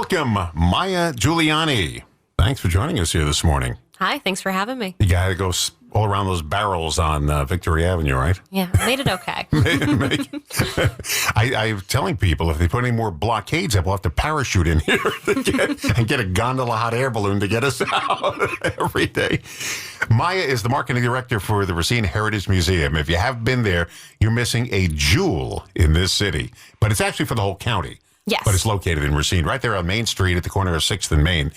Welcome, Mya Giuliani. Thanks for joining us here this morning. Hi, thanks for having me. You got to go all around those barrels on Victory Avenue, right? Yeah, made it okay. I'm telling people if they put any more blockades up, we'll have to parachute in here and get a gondola hot air balloon to get us out every day. Mya is the marketing director for the Racine Heritage Museum. If you have been there, you're missing a jewel in this city. But it's actually for the whole county. Yes. But it's located in Racine, right there on Main Street at the corner of 6th and Main.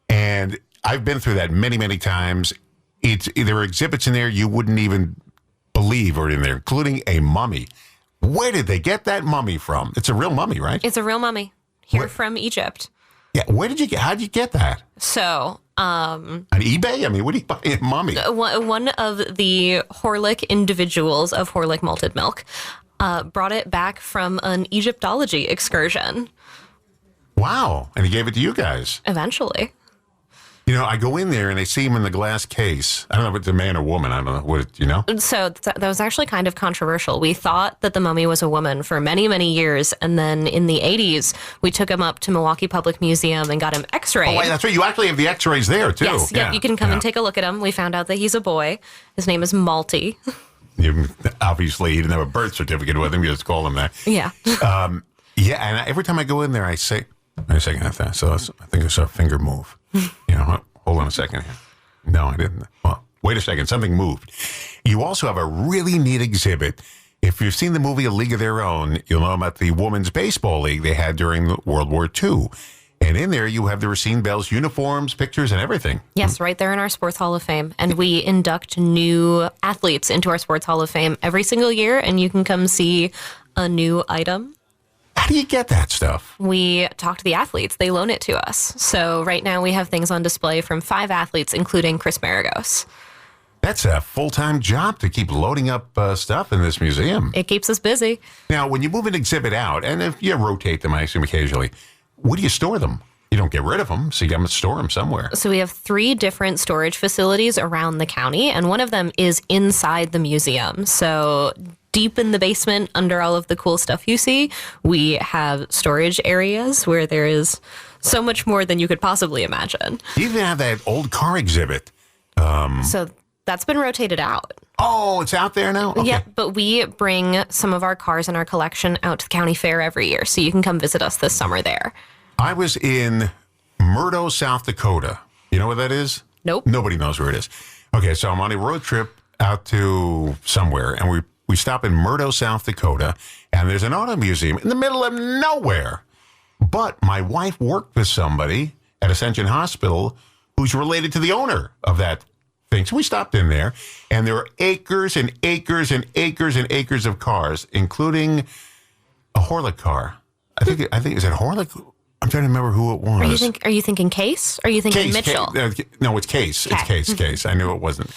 And I've been through that many, many times. There are exhibits in there you wouldn't even believe are in there, including a mummy. Where did they get that mummy from? It's a real mummy, right? It's a real mummy here from Egypt. Yeah. How'd you get that? So, on eBay? I mean, what do you buy a mummy? One of the Horlick individuals of Horlick Malted Milk brought it back from an Egyptology excursion. Wow. And he gave it to you guys. Eventually. You know, I go in there and I see him in the glass case. I don't know if it's a man or woman. I don't know. What, you know? So that was actually kind of controversial. We thought that the mummy was a woman for many, many years. And then in the 80s, we took him up to Milwaukee Public Museum and got him x-rayed. Oh, wait, that's right. You actually have the x-rays there, too. Yes, yeah. You can come and take a look at him. We found out that he's a boy. His name is Malty. Obviously, he didn't have a birth certificate with him. You just call him that. Yeah. Yeah, and every time I go in there, I say, wait a second, I think I saw a finger move. You know, hold on a second here. No, I didn't. Well, wait a second, something moved. You also have a really neat exhibit. If you've seen the movie A League of Their Own, you'll know about the Women's Baseball League they had during World War II. And in there, you have the Racine Bells uniforms, pictures, and everything. Yes, right there in our Sports Hall of Fame. And we induct new athletes into our Sports Hall of Fame every single year, and you can come see a new item. How do you get that stuff? We talk to the athletes. They loan it to us. So right now we have things on display from 5 athletes, including Chris Maragos. That's a full-time job to keep loading up stuff in this museum. It keeps us busy. Now, when you move an exhibit out, and if you rotate them, I assume occasionally, where do you store them? You don't get rid of them, so you got to store them somewhere. So we have 3 different storage facilities around the county, and one of them is inside the museum. So deep in the basement, under all of the cool stuff you see, we have storage areas where there is so much more than you could possibly imagine. You even have that old car exhibit. So that's been rotated out. Oh, it's out there now? Okay. Yeah, but we bring some of our cars in our collection out to the county fair every year, so you can come visit us this summer there. I was in Murdo, South Dakota. You know where that is? Nope. Nobody knows where it is. Okay, so I'm on a road trip out to somewhere, and we stop in Murdo, South Dakota, and there's an auto museum in the middle of nowhere. But my wife worked with somebody at Ascension Hospital who's related to the owner of that thing. So we stopped in there, and there are acres and acres and acres and acres of cars, including a Horlick car. I think is it Horlick? I'm trying to remember who it was. Are you thinking Case? Or are you thinking Mitchell? No, it's Case. Okay. It's Case. I knew it wasn't.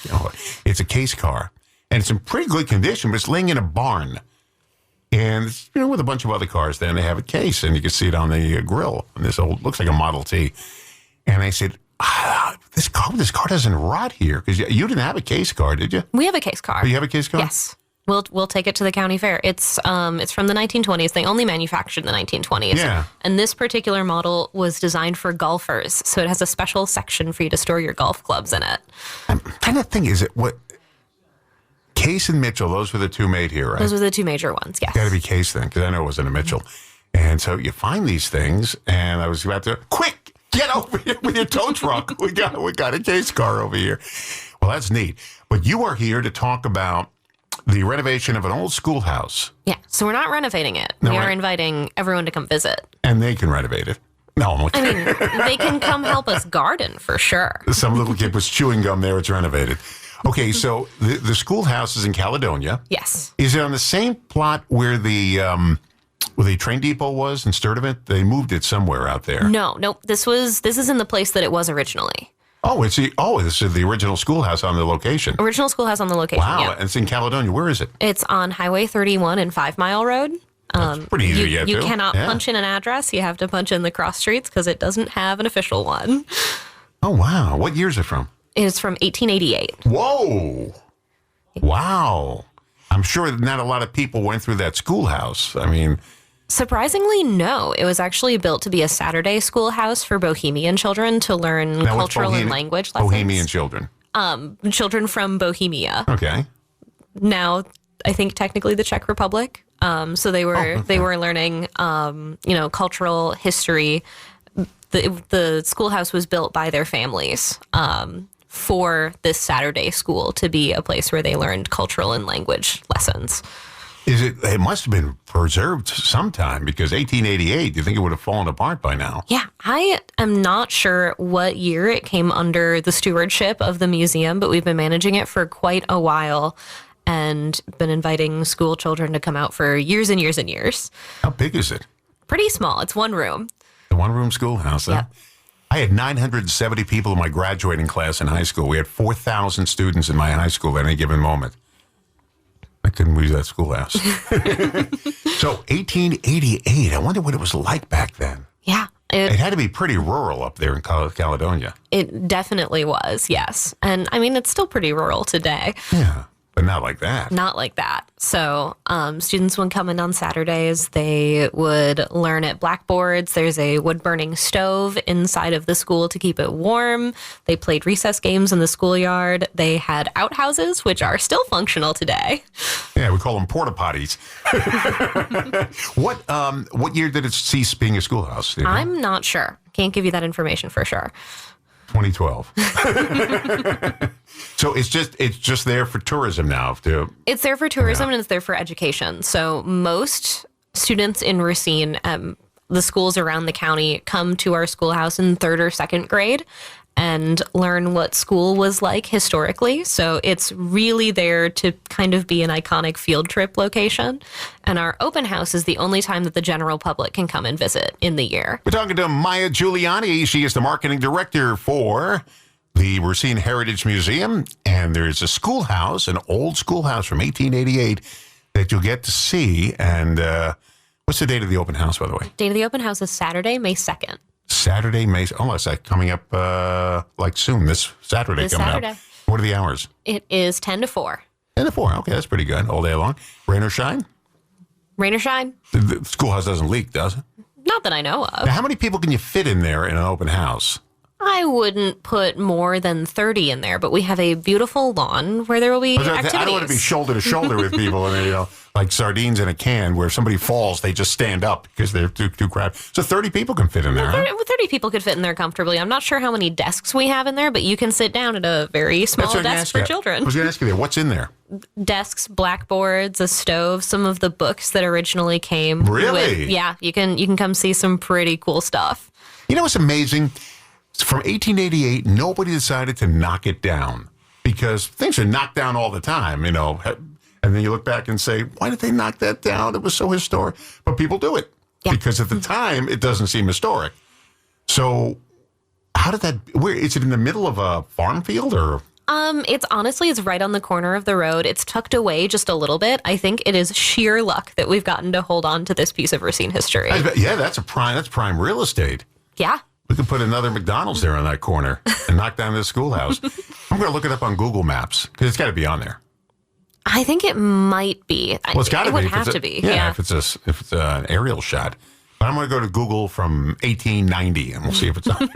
It's a Case car. And it's in pretty good condition, but it's laying in a barn. And it's, with a bunch of other cars there, and they have a Case, and you can see it on the grill. And this looks like a Model T. And I said, this car doesn't rot here, because you didn't have a Case car, did you? We have a Case car. Oh, you have a Case car? Yes. We'll take it to the county fair. It's from the 1920s. They only manufactured in the 1920s. Yeah. And this particular model was designed for golfers, so it has a special section for you to store your golf clubs in it. I'm trying to think, is it what? Case and Mitchell, those were the 2 made here, right? Those were the 2 major ones, yes. Got to be Case then, because I know it wasn't a Mitchell. And so you find these things, and I was about to, quick, get over here with your tow truck. We got a Case car over here. Well, that's neat. But you are here to talk about the renovation of an old schoolhouse. Yeah, so we're not renovating it. No, we are inviting everyone to come visit. And they can renovate it. No, I'm I mean, they can come help us garden for sure. Some little kid was chewing gum there. It's renovated. Okay, so the schoolhouse is in Caledonia. Yes. Is it on the same plot where the train depot was in Sturtevant? They moved it somewhere out there. No. This is in the place that it was originally. Oh, this is the original schoolhouse on the location. Original schoolhouse on the location. Wow, Yeah. and it's in Caledonia. Where is it? It's on Highway 31 and 5 Mile Road. That's pretty easy to get to. You cannot punch in an address. You have to punch in the cross streets because it doesn't have an official one. Oh, wow. What year is it from? It is from 1888. Whoa. Wow. I'm sure not a lot of people went through that schoolhouse. I mean, Surprisingly, no. It was actually built to be a Saturday schoolhouse for Bohemian children to learn Now, what's cultural and language lessons. Bohemian children. Children from Bohemia. Okay. Now, I think technically the Czech Republic. So they were learning, cultural history. The schoolhouse was built by their families for this Saturday school to be a place where they learned cultural and language lessons. It must have been preserved sometime because 1888, you think it would have fallen apart by now? Yeah, I am not sure what year it came under the stewardship of the museum, but we've been managing it for quite a while and been inviting school children to come out for years and years and years. How big is it? Pretty small. It's one room. The one-room schoolhouse, huh? Yeah. I had 970 people in my graduating class in high school. We had 4,000 students in my high school at any given moment. I couldn't use that schoolhouse. So 1888, I wonder what it was like back then. Yeah. It had to be pretty rural up there in Caledonia. It definitely was, yes. And I mean, it's still pretty rural today. Yeah, but not like that. Not like that. So students would come in on Saturdays. They would learn at blackboards. There's a wood-burning stove inside of the school to keep it warm. They played recess games in the schoolyard. They had outhouses, which are still functional today. Yeah, we call them porta potties. What year did it cease being a schoolhouse? Do you know? I'm not sure. Can't give you that information for sure. 2012. So it's just there for tourism now. It's there for tourism and it's there for education. So most students in Racine, the schools around the county, come to our schoolhouse in 3rd or 2nd grade and learn what school was like historically. So it's really there to kind of be an iconic field trip location. And our open house is the only time that the general public can come and visit in the year. We're talking to Mya Giuliani. She is the marketing director for the Racine Heritage Museum. And there's a schoolhouse, an old schoolhouse from 1888 that you'll get to see. And what's the date of the open house, by the way? Date of the open house is Saturday, May 2nd. Saturday, May. Oh, it's like coming up like soon. This Saturday This coming Saturday. up. What are the hours? It is 10 to 4. 10 to 4. Okay, that's pretty good. All day long. Rain or shine? Rain or shine? The schoolhouse doesn't leak, does it? Not that I know of. Now, how many people can you fit in there in an open house? I wouldn't put more than 30 in there, but we have a beautiful lawn where there will be activities. I don't want to be shoulder to shoulder with people, and like sardines in a can, where if somebody falls, they just stand up because they're too crowded. So 30 people can fit in there. 30 people could fit in there comfortably. I'm not sure how many desks we have in there, but you can sit down at a very small desk for children. I was going to ask you there, what's in there? Desks, blackboards, a stove, some of the books that originally came. Really? Yeah, you can come see some pretty cool stuff. You know what's amazing? From 1888, nobody decided to knock it down because things are knocked down all the time, And then you look back and say, why did they knock that down? It was so historic. But people do it because at the time, it doesn't seem historic. So how did that, where is it in the middle of a farm field or? It's right on the corner of the road. It's tucked away just a little bit. I think it is sheer luck that we've gotten to hold on to this piece of Racine history. Yeah, that's prime real estate. Yeah. We could put another McDonald's there on that corner and knock down this schoolhouse. I'm going to look it up on Google Maps because it's got to be on there. I think it might be. Well, it's got to be. It would have to be. Yeah, if it's an aerial shot. But I'm going to go to Google from 1890 and we'll see if it's on.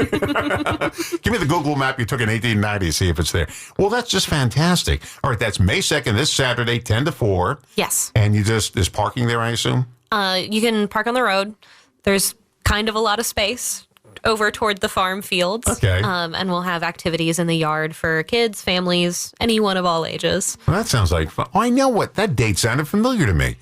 Give me the Google map you took in 1890, see if it's there. Well, that's just fantastic. All right, that's May 2nd, this Saturday, 10 to 4. Yes. And there's parking there, I assume? You can park on the road. There's kind of a lot of space over toward the farm fields. Okay. And we'll have activities in the yard for kids, families, anyone of all ages. Well, that sounds like fun. Oh, I know what. That date sounded familiar to me.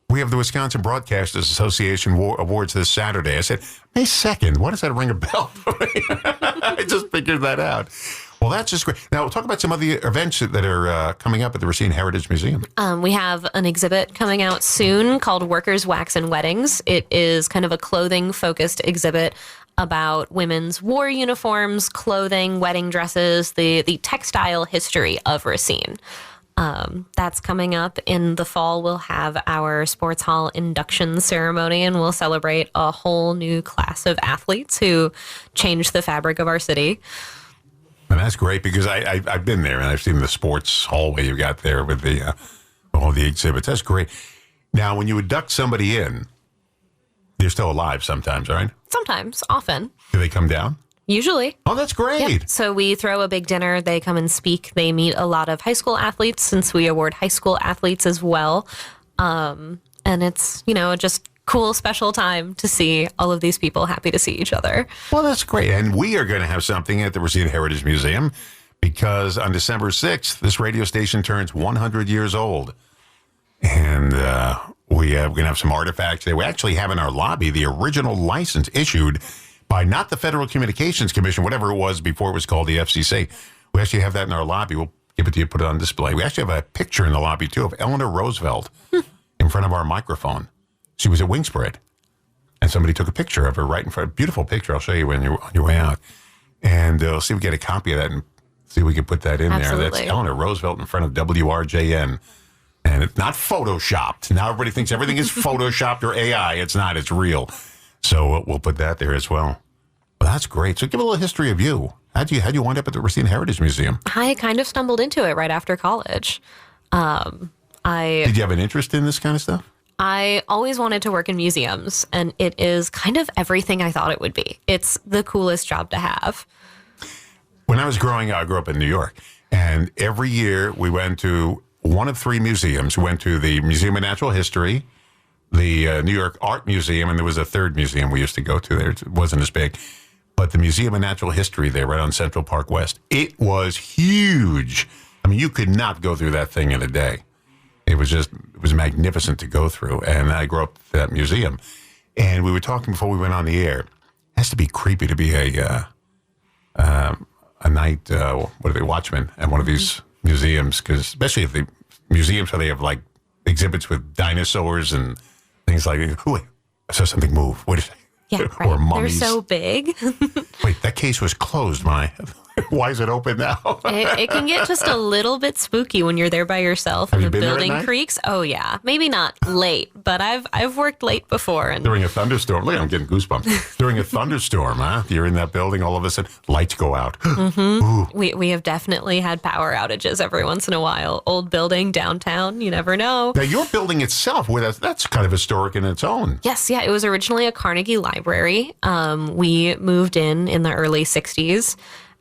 We have the Wisconsin Broadcasters Association Awards this Saturday. I said, May 2nd. Why does that ring a bell? I just figured that out. Well, that's just great. Now, we'll talk about some of the events that are coming up at the Racine Heritage Museum. We have an exhibit coming out soon called Workers, Wax, and Weddings. It is kind of a clothing-focused exhibit about women's war uniforms, clothing, wedding dresses, the textile history of Racine. That's coming up in the fall. We'll have our sports hall induction ceremony, and we'll celebrate a whole new class of athletes who changed the fabric of our city. And that's great because I've been there and I've seen the sports hallway you got there with all the exhibits. That's great. Now, when you induct somebody in, They're still alive sometimes, right? Sometimes, often. Do they come down? Usually. Oh, that's great. Yep. So we throw a big dinner. They come and speak. They meet a lot of high school athletes since we award high school athletes as well. And it's, just cool, special time to see all of these people happy to see each other. Well, that's great. And we are going to have something at the Racine Heritage Museum because on December 6th, this radio station turns 100 years old. And we're going to have some artifacts there. We actually have in our lobby the original license issued by not the Federal Communications Commission, whatever it was before it was called the FCC. We actually have that in our lobby. We'll give it to you, put it on display. We actually have a picture in the lobby, too, of Eleanor Roosevelt in front of our microphone. She was at Wingspread, and somebody took a picture of her right in front. Beautiful picture. I'll show you when you're on your way out. And see if we get a copy of that and see if we can put that in Absolutely. there. That's Eleanor Roosevelt in front of WRJN. And it's not photoshopped. Now everybody thinks everything is photoshopped or AI. It's not. It's real. So we'll put that there as well. Well, that's great. So give a little history of you. How'd you wind up at the Racine Heritage Museum? I kind of stumbled into it right after college. Did you have an interest in this kind of stuff? I always wanted to work in museums, and it is kind of everything I thought it would be. It's the coolest job to have. When I was growing up, I grew up in New York. And every year we went to one of three museums. We went to the Museum of Natural History, the New York Art Museum, and there was a third museum we used to go to there. It wasn't as big. But the Museum of Natural History there, right on Central Park West, it was huge. I mean, you could not go through that thing in a day. It was magnificent to go through. And I grew up at that museum. And we were talking before we went on the air. It has to be creepy to be a night, watchman at one of these museums, because especially if the museums where they have like exhibits with dinosaurs and things like that. Wait, I saw something move. What is it? Yeah, right. Or mummies. They're so big. Wait, that case was closed. Why is it open now? It can get just a little bit spooky when you're there by yourself and you the been there at building night? creaks. Oh yeah, maybe not late, but I've worked late before. And During a thunderstorm. Look, I'm getting goosebumps. During a thunderstorm, huh? You're in that building, all of a sudden, lights go out. we have definitely had power outages every once in a while. Old building downtown, you never know. Now, your building itself, that's kind of historic in its own. Yes, yeah, it was originally a Carnegie library. We moved in the early 60s.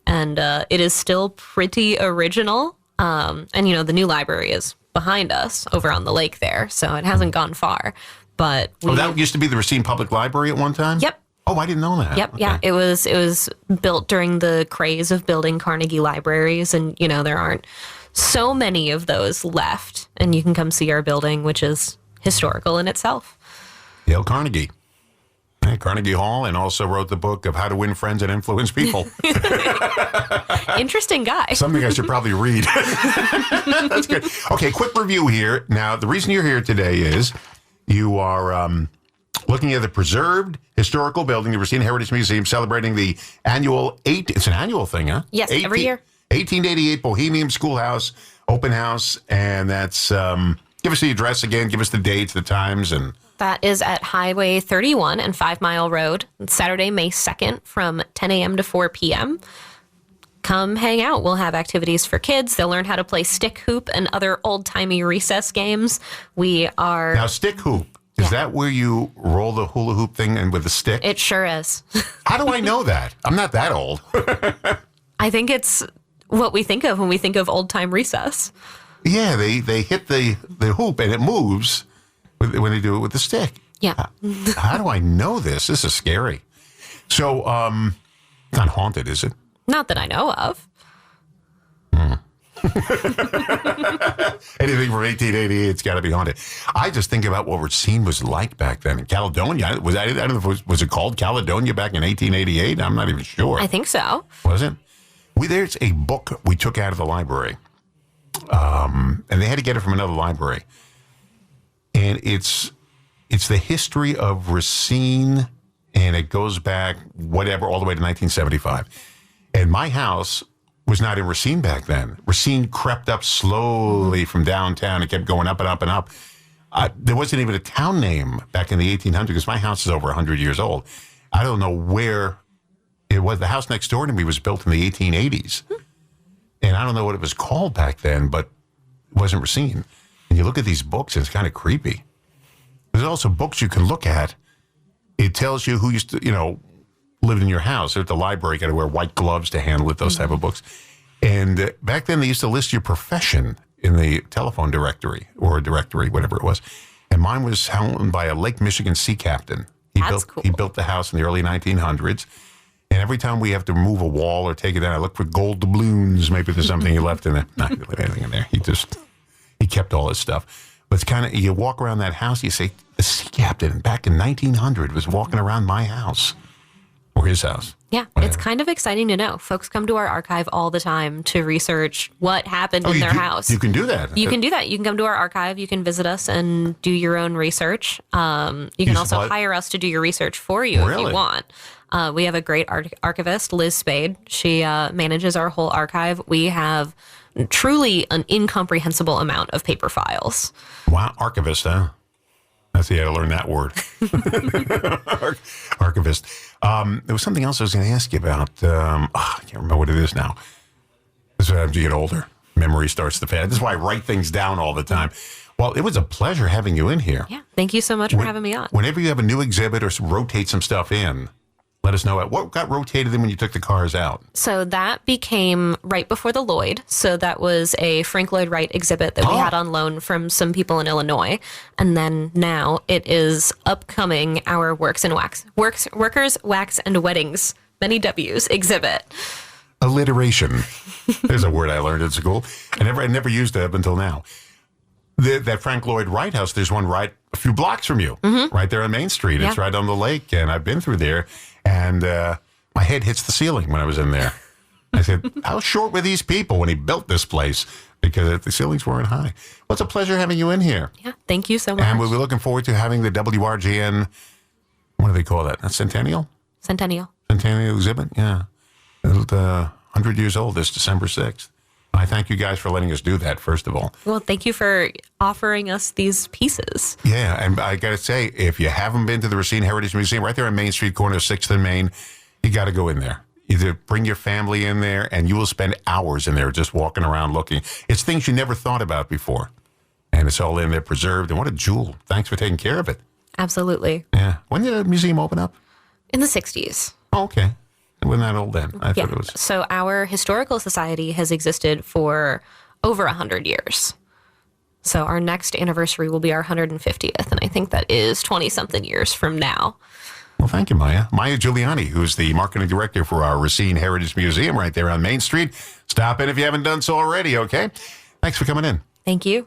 And it is still pretty original. And, the new library is behind us over on the lake there. So it hasn't gone far. But that used to be the Racine Public Library at one time? Yep. Oh, I didn't know that. Yep. Okay. Yeah. It was built during the craze of building Carnegie libraries. And, there aren't so many of those left. And you can come see our building, which is historical in itself. Dale Carnegie. Carnegie Hall, and also wrote the book of How to Win Friends and Influence People. Interesting guy. Something I should probably read. That's good. Okay, quick review here. Now, the reason you're here today is you are looking at the preserved historical building, the Racine Heritage Museum, celebrating the it's an annual thing, huh? Yes, every year. 1888 Bohemian Schoolhouse, open house, and that's, give us the address again, give us the dates, the times, and... That is at Highway 31 and 5 Mile Road, Saturday, May 2nd from 10 a.m. to 4 p.m. Come hang out. We'll have activities for kids. They'll learn how to play stick hoop and other old-timey recess games. Now, stick hoop, is that where you roll the hula hoop thing and with the stick? It sure is. How do I know that? I'm not that old. I think it's what we think of when we think of old-time recess. Yeah, they hit the hoop and it moves when they do it with the stick. Yeah. How do I know this? This is scary. So, not haunted, is it? Not that I know of. Anything from 1888, it's got to be haunted. I just think about what Racine was like back then in Caledonia. I don't know if was it called Caledonia back in 1888? I'm not even sure. I think so. Was it? There's a book we took out of the library, and they had to get it from another library. And it's the history of Racine, and it goes back, all the way to 1975. And my house was not in Racine back then. Racine crept up slowly from downtown. It kept going up and up and up. There wasn't even a town name back in the 1800s, because my house is over 100 years old. I don't know where it was. The house next door to me was built in the 1880s. And I don't know what it was called back then, but it wasn't Racine. And you look at these books, and it's kind of creepy. There's also books you can look at It tells you who used to, lived in your house. At the library, you got to wear white gloves to handle it, those type of books. And back then, they used to list your profession in the telephone directory or a directory, whatever it was. And mine was owned by a Lake Michigan sea captain. That's cool. He built the house in the early 1900s. And every time we have to move a wall or take it down, I look for gold doubloons. Maybe there's something he left in there. Not really anything in there. He kept all his stuff. But it's kind of, you walk around that house, you say, the sea captain back in 1900 was walking around my house or his house. Yeah, it's kind of exciting to know. Folks come to our archive all the time to research what happened in their house. You can do that. You can do that. You can come to our archive. You can visit us and do your own research. You can also hire us to do your research for you if you want. We have a great archivist, Liz Spade. She manages our whole archive. We have truly an incomprehensible amount of paper files. Wow, archivist, huh? I see, you had to learn that word. Archivist. There was something else I was going to ask you about. I can't remember what it is now. This is as you get older. Memory starts to fade. This is why I write things down all the time. Well, it was a pleasure having you in here. Yeah, thank you so much for having me on. Whenever you have a new exhibit or rotate some stuff in, let us know what got rotated in when you took the cars out. So that became right before the Lloyd. So that was a Frank Lloyd Wright exhibit that we had on loan from some people in Illinois. And then now it is upcoming our Workers, Wax, and Weddings, many W's exhibit. Alliteration. There's a word I learned at school. I never used it up until now. That Frank Lloyd Wright house, there's one right a few blocks from you, right there on Main Street. It's right on the lake, and I've been through there, and my head hits the ceiling when I was in there. I said, how short were these people when he built this place? Because the ceilings weren't high. Well, it's a pleasure having you in here. Yeah, thank you so much. And we'll be looking forward to having the WRGN, what do they call that? A Centennial? Centennial exhibit, yeah. It's 100 years old this December 6th. I thank you guys for letting us do that, first of all. Well, thank you for offering us these pieces. Yeah, and I got to say, if you haven't been to the Racine Heritage Museum, right there on Main Street, corner of 6th and Main, you got to go in there. Either bring your family in there, and you will spend hours in there just walking around looking. It's things you never thought about before. And it's all in there preserved. And what a jewel. Thanks for taking care of it. Absolutely. Yeah. When did the museum open up? In the 60s. Oh, okay. It wasn't that old then. I thought it was. So our historical society has existed for over 100 years. So our next anniversary will be our 150th, and I think that is 20-something years from now. Well, thank you, Mya. Mya Giuliani, who's the marketing director for our Racine Heritage Museum right there on Main Street. Stop in if you haven't done so already, okay? Thanks for coming in. Thank you.